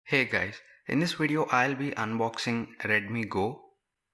Hey guys, in this video I'll be unboxing Redmi Go.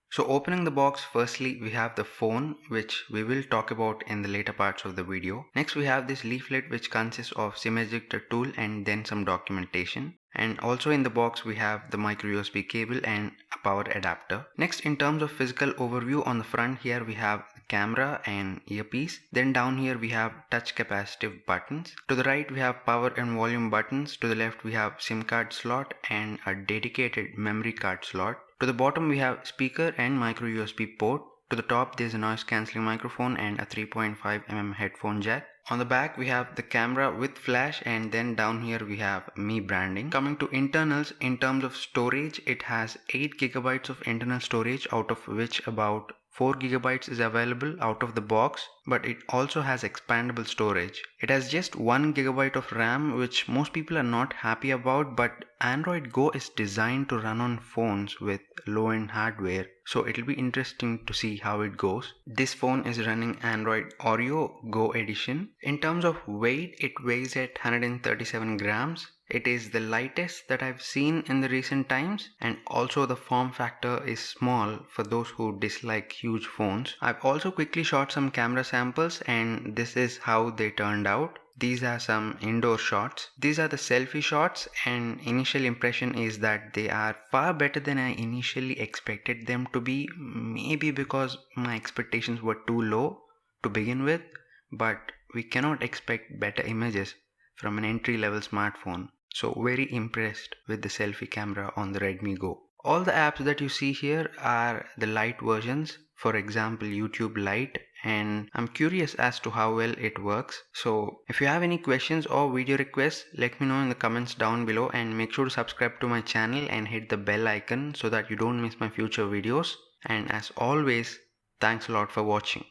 So opening the box, firstly we have the phone, which we will talk about in the later parts of the video. Next we have this leaflet which consists of SIM ejector tool and then some documentation. And also in the box we have the micro USB cable and a power adapter. Next, in terms of physical overview, on the front here we have the camera and earpiece. Then down here we have touch capacitive buttons. To the right we have power and volume buttons. To the left we have SIM card slot and a dedicated memory card slot. To the bottom we have speaker and micro USB port. To the top there is a noise cancelling microphone and a 3.5mm headphone jack. On the back we have the camera with flash, and then down here we have Mi branding. Coming to internals, in terms of storage, it has 8GB of internal storage, out of which about 4GB is available out of the box, but it also has expandable storage. It has just 1GB of RAM, which most people are not happy about, but Android Go is designed to run on phones with low-end hardware, so it'll be interesting to see how it goes. This phone is running Android Oreo Go edition. In terms of weight, it weighs at 137 grams. It is the lightest that I've seen in the recent times, and also the form factor is small for those who dislike huge phones. I've also quickly shot some camera samples and this is how they turned out. These are some indoor shots. These are the selfie shots, and initial impression is that they are far better than I initially expected them to be, maybe because my expectations were too low to begin with, but we cannot expect better images from an entry-level smartphone. So very impressed with the selfie camera on the Redmi Go. All the apps that you see here are the Lite versions, for example YouTube Lite, and I'm curious as to how well it works. So if you have any questions or video requests, let me know in the comments down below, and make sure to subscribe to my channel and hit the bell icon so that you don't miss my future videos. And as always, thanks a lot for watching.